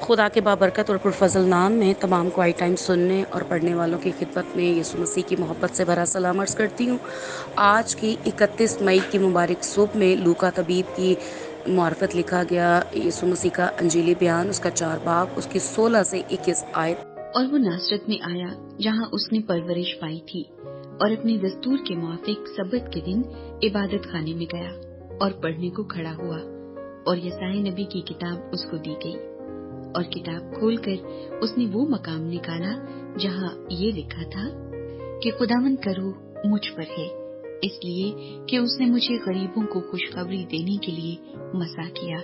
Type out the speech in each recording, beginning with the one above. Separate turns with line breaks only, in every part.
خدا کے بابرکت اور پرفضل نام میں تمام کوائٹ ٹائم سننے اور پڑھنے والوں کی خدمت میں یسوع مسیح کی محبت سے بھرا سلام عرض کرتی ہوں۔ آج کی 31 مئی کی مبارک صبح میں لوکا طبیب کی معرفت لکھا گیا یسوع مسیح کا انجیلی بیان، اس کا 4 باب، اس کی 16 سے 21 آیت۔
اور وہ ناصرت میں آیا جہاں اس نے پرورش پائی تھی، اور اپنے دستور کے موافق سبت کے دن عبادت خانے میں گیا اور پڑھنے کو کھڑا ہوا، اور یسائی نبی کی کتاب اس کو دی گئی، اور کتاب کھول کر اس نے وہ مقام نکالا جہاں یہ لکھا تھا کہ خداوند کا روح مجھ پر ہے، اس لیے کہ اس نے مجھے غریبوں کو خوشخبری دینے کے لیے مسا کیا۔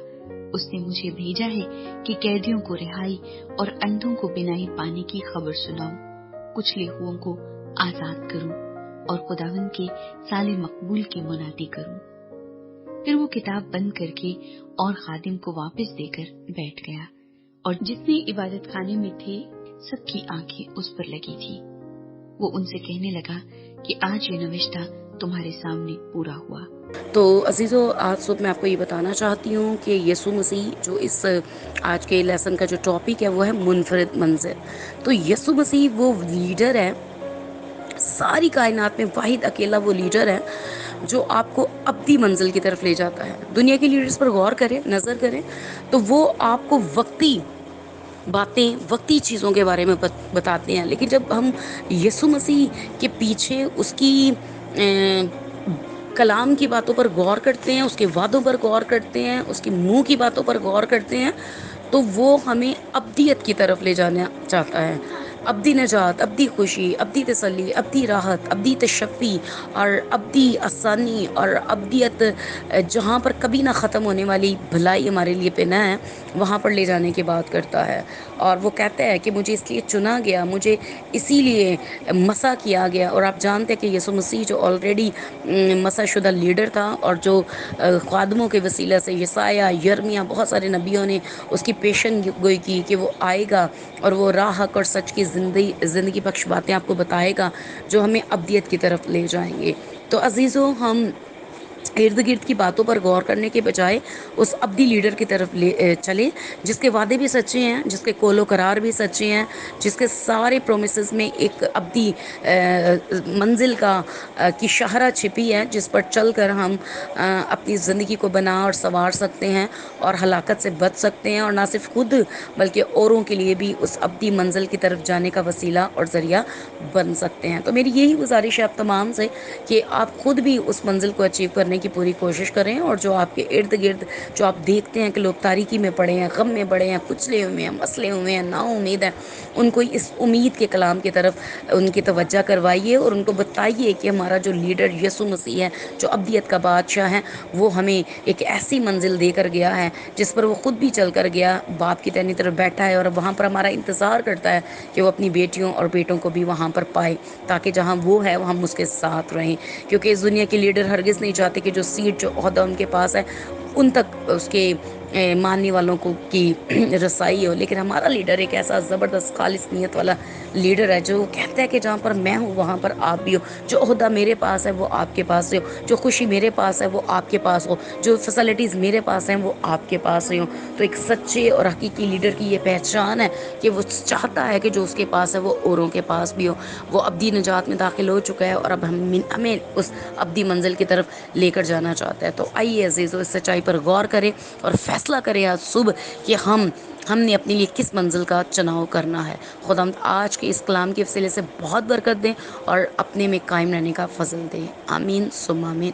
اس نے مجھے بھیجا ہے کہ قیدیوں کو رہائی اور اندھوں کو بینائی پانے کی خبر سناؤں، کچلے ہوئوں کو آزاد کروں، اور خداوند کے سال مقبول کی منادی کروں۔ پھر وہ کتاب بند کر کے اور خادم کو واپس دے کر بیٹھ گیا، اور جتنے عبادت خانے میں تھے سب کی آنکھیں اس پر لگی تھی۔ وہ ان سے کہنے لگا کہ آج یہ نوشتہ تمہارے سامنے پورا ہوا۔
تو عزیزو، آج صبح میں آپ کو یہ بتانا چاہتی ہوں کہ یسوع مسیح جو اس آج کے لیسن کا جو ٹاپک ہے وہ ہے منفرد منزل۔ تو یسوع مسیح وہ لیڈر ہے، ساری کائنات میں واحد اکیلا وہ لیڈر ہے جو آپ کو ابدی منزل کی طرف لے جاتا ہے۔ دنیا کے لیڈرز پر غور کریں، نظر کریں تو وہ آپ کو وقتی باتیں، وقتی چیزوں کے بارے میں بتاتے ہیں، لیکن جب ہم یسوع مسیح کے پیچھے اس کی کلام کی باتوں پر غور کرتے ہیں، اس کے وعدوں پر غور کرتے ہیں، اس کے منہ کی باتوں پر غور کرتے ہیں، تو وہ ہمیں ابدیت کی طرف لے جانا چاہتا ہے۔ ابدی نجات، ابدی خوشی، ابدی تسلی، ابدی راحت، ابدی تشفی اور ابدی آسانی اور ابدیت، جہاں پر کبھی نہ ختم ہونے والی بھلائی ہمارے لیے پنا ہے، وہاں پر لے جانے کی بات کرتا ہے۔ اور وہ کہتا ہے کہ مجھے اس لیے چنا گیا، مجھے اسی لیے مسا کیا گیا۔ اور آپ جانتے ہیں کہ یسوع مسیح جو آلریڈی مسا شدہ لیڈر تھا، اور جو خادموں کے وسیلہ سے یسایہ، یرمیہ، بہت سارے نبیوں نے اس کی پیشن گوئی کی کہ وہ آئے گا اور وہ راہ، حق اور سچ کی زندگی بخش باتیں آپ کو بتائے گا جو ہمیں ابدیت کی طرف لے جائیں گے۔ تو عزیزوں، ہم ارد گرد کی باتوں پر غور کرنے کے بجائے اس ابدی لیڈر کی طرف چلیں جس کے وعدے بھی سچے ہیں، جس کے قول و قرار بھی سچے ہیں، جس کے سارے پرومسز میں ایک ابدی منزل کی شاہراہ چھپی ہے، جس پر چل کر ہم اپنی زندگی کو بنا اور سنوار سکتے ہیں اور ہلاکت سے بچ سکتے ہیں، اور نہ صرف خود بلکہ اوروں کے لیے بھی اس ابدی منزل کی طرف جانے کا وسیلہ اور ذریعہ بن سکتے ہیں۔ تو میری یہی گزارش ہے آپ تمام سے کہ آپ خود بھی اس منزل کو اچیو کرنے کی پوری کوشش کریں، اور جو آپ کے ارد گرد جو آپ دیکھتے ہیں کہ لوگ تاریکی میں پڑے ہیں، غم میں پڑے ہیں، کچلے ہوئے ہیں، مسلے ہوئے ہیں، نا امید ہیں، ان کو اس امید کے کلام کی طرف ان کی توجہ کروائیے، اور ان کو بتائیے کہ ہمارا جو لیڈر یسوع مسیح ہے، جو ابدیت کا بادشاہ ہے، وہ ہمیں ایک ایسی منزل دے کر گیا ہے جس پر وہ خود بھی چل کر گیا، باپ کی دائنی طرف بیٹھا ہے، اور وہاں پر ہمارا انتظار کرتا ہے کہ وہ اپنی بیٹیوں اور بیٹوں کو بھی وہاں پر پائے، تاکہ جہاں وہ ہے وہ ہم اس کے ساتھ رہیں۔ کیونکہ اس دنیا کے لیڈر ہرگز نہیں چاہتے کہ جو سیٹ، جو عہدہ ان کے پاس ہے، ان تک اس کے ماننے والوں کو کی رسائی ہو، لیکن ہمارا لیڈر ایک ایسا زبردست خالص نیت والا لیڈر ہے جو کہتا ہے کہ جہاں پر میں ہوں وہاں پر آپ بھی ہو، جو عہدہ میرے پاس ہے وہ آپ کے پاس ہو، جو خوشی میرے پاس ہے وہ آپ کے پاس ہو، جو فیسلٹیز میرے پاس ہیں وہ آپ کے پاس ہوں۔ تو ایک سچے اور حقیقی لیڈر کی یہ پہچان ہے کہ وہ چاہتا ہے کہ جو اس کے پاس ہے وہ اوروں کے پاس بھی ہو۔ وہ ابدی نجات میں داخل ہو چکا ہے، اور اب ہمیں اس ابدی منزل کی طرف لے کر جانا چاہتا ہے۔ تو آئیے عزیزو، اس سچائی پر غور کریں اور فیصلہ کریں آج صبح کہ ہم نے اپنے لیے کس منزل کا چناؤ کرنا ہے۔ خداوند آج کے اس کلام کے وسیلے سے بہت برکت دیں اور اپنے میں قائم رہنے کا فضل دیں۔ آمین ثم آمین۔